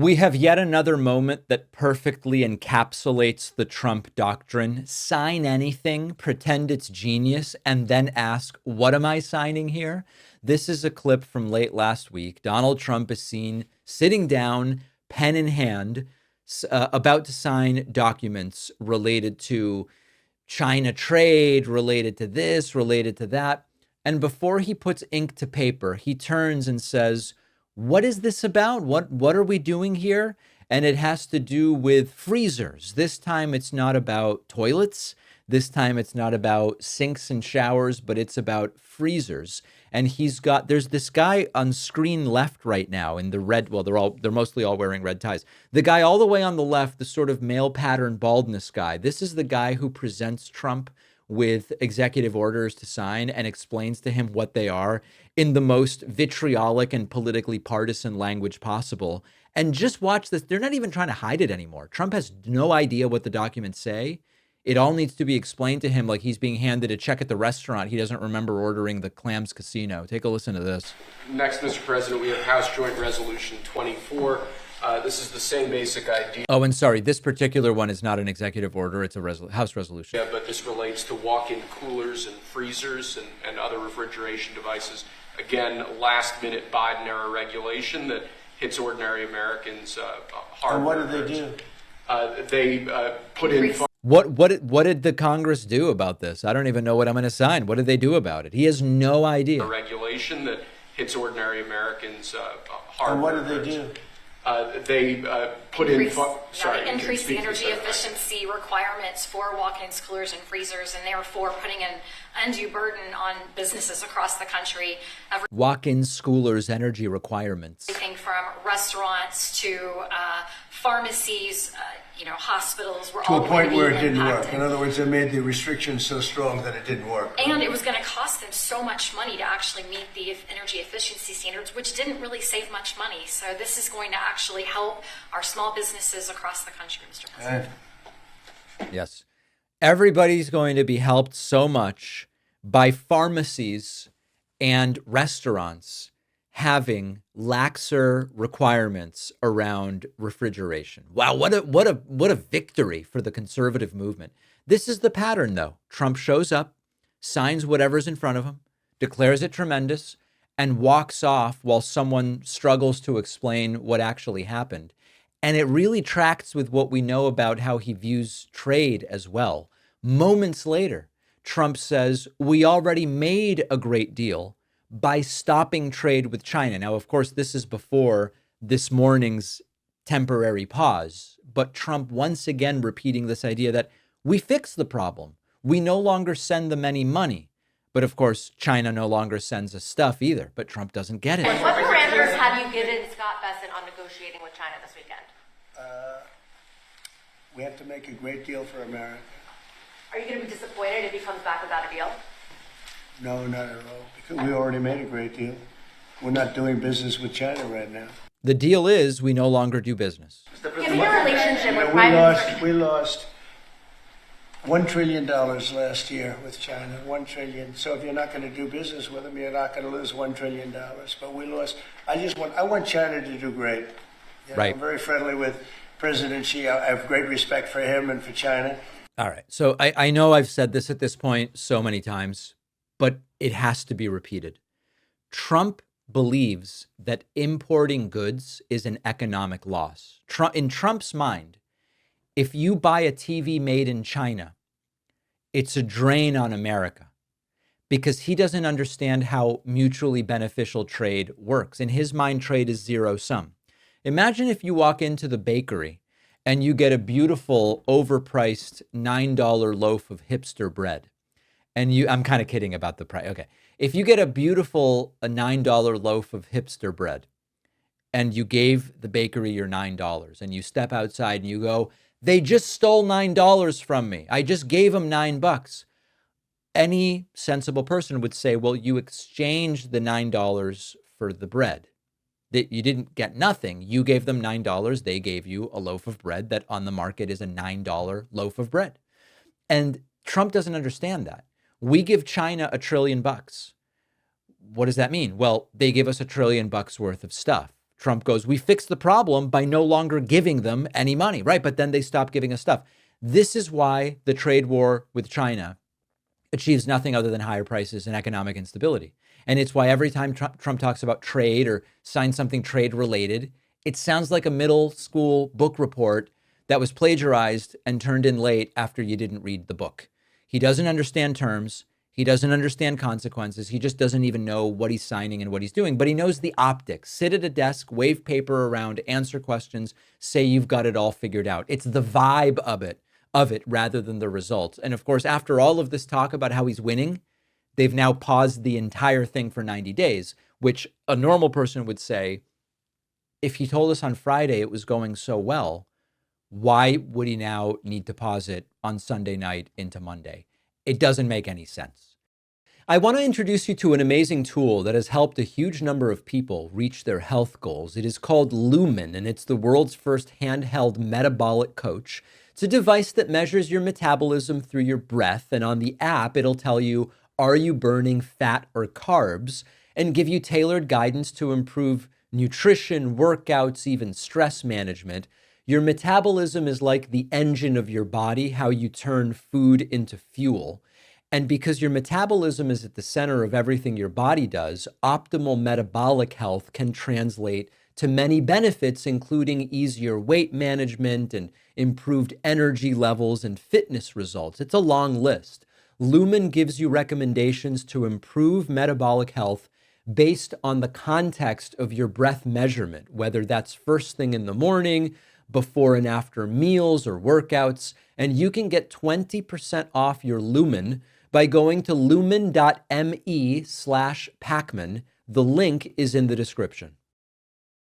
We have yet another moment that perfectly encapsulates the Trump doctrine. Sign anything, pretend it's genius, and then ask, what am I signing here? This is a clip from late last week. Donald Trump is seen sitting down, pen in hand, about to sign documents related to China trade, related to this, related to that. And before he puts ink to paper, he turns and says, what is this about? What are we doing here? And it has to do with freezers. This time it's not about toilets. This time it's not about sinks and showers, but it's about freezers. And there's this guy on screen left right now in the red. Well, they're mostly all wearing red ties. The guy all the way on the left, the sort of male pattern baldness guy. This is the guy who presents Trump with executive orders to sign and explains to him what they are in the most vitriolic and politically partisan language possible. And just watch this. They're not even trying to hide it anymore. Trump has no idea what the documents say. It all needs to be explained to him like he's being handed a check at the restaurant. He doesn't remember ordering the Clams Casino. Take a listen to this. Next, Mr. President, we have House Joint Resolution 24. This is the same basic idea. Oh, and sorry, this particular one is not an executive order. It's a House resolution. Yeah, but this relates to walk-in coolers and freezers and other refrigeration devices. Again, last-minute Biden-era regulation that hits ordinary Americans hard. And what did they do? They put in... What did the Congress do about this? I don't even know what I'm going to sign. What did they do about it? He has no idea. A regulation that hits ordinary Americans hard. And what did they do? They put increase the energy efficiency requirements for walk-ins, coolers, and freezers, and therefore putting an undue burden on businesses across the country. Walk-ins, coolers, energy requirements. Everything from restaurants to pharmacies, hospitals were all to a point where it didn't impacted. work. In other words, they made the restrictions so strong that it didn't work. And it was going to cost them so much money to actually meet the energy efficiency standards, which didn't really save much money. So this is going to actually help our small businesses across the country, Mr. President. Yes. Everybody's going to be helped so much by pharmacies and restaurants having laxer requirements around refrigeration. Wow, what a victory for the conservative movement. This is the pattern, though. Trump shows up, signs whatever's in front of him, declares it tremendous, and walks off while someone struggles to explain what actually happened. And it really tracks with what we know about how he views trade as well. Moments later, Trump says, we already made a great deal by stopping trade with China. Now, of course, this is before this morning's temporary pause, but Trump once again repeating this idea that we fixed the problem. We no longer send them any money. But of course, China no longer sends us stuff either, but Trump doesn't get it. What parameters have you given Scott Bessent on negotiating with China this weekend? We have to make a great deal for America. Are you going to be disappointed if he comes back without a deal? No, not at all. Because we already made a great deal. We're not doing business with China right now. The deal is we no longer do business. Given your relationship with private... We lost $1 trillion last year with China, $1 trillion. So if you're not going to do business with them, you're not going to lose $1 trillion. But we lost. I want China to do great. Right. I'm very friendly with President Xi. I have great respect for him and for China. All right. So I know I've said this at this point so many times, but it has to be repeated. Trump believes that importing goods is an economic loss. In Trump's mind, if you buy a TV made in China, it's a drain on America because he doesn't understand how mutually beneficial trade works. In his mind, trade is zero sum. Imagine if you walk into the bakery and you get a beautiful, overpriced $9 loaf of hipster bread. And I'm kind of kidding about the price. Okay. If you get a $9 loaf of hipster bread and you gave the bakery your $9 and you step outside and you go, they just stole $9 from me. I just gave them $9. Any sensible person would say, well, you exchanged the $9 for the bread. That you didn't get nothing. You gave them $9. They gave you a loaf of bread that on the market is a $9 loaf of bread. And Trump doesn't understand that. We give China $1 trillion. What does that mean? Well, they give us $1 trillion worth of stuff. Trump goes, we fixed the problem by no longer giving them any money, right? But then they stop giving us stuff. This is why the trade war with China achieves nothing other than higher prices and economic instability. And it's why every time Trump talks about trade or signs something trade related, it sounds like a middle school book report that was plagiarized and turned in late after you didn't read the book. He doesn't understand terms. He doesn't understand consequences. He just doesn't even know what he's signing and what he's doing, but he knows the optics. Sit at a desk, wave paper around, answer questions, say you've got it all figured out. It's the vibe of it rather than the results. And of course, after all of this talk about how he's winning, they've now paused the entire thing for 90 days, which a normal person would say, if he told us on Friday it was going so well, why would he now need to pause it on Sunday night into Monday? It doesn't make any sense. I want to introduce you to an amazing tool that has helped a huge number of people reach their health goals. It is called Lumen, and it's the world's first handheld metabolic coach. It's a device that measures your metabolism through your breath, and on the app, it'll tell you, are you burning fat or carbs, and give you tailored guidance to improve nutrition, workouts, even stress management. Your metabolism is like the engine of your body, how you turn food into fuel. And because your metabolism is at the center of everything your body does, optimal metabolic health can translate to many benefits, including easier weight management and improved energy levels and fitness results. It's a long list. Lumen gives you recommendations to improve metabolic health based on the context of your breath measurement, whether that's first thing in the morning, before and after meals or workouts. And you can get 20% off your Lumen by going to lumen.me/Pacman. The link is in the description.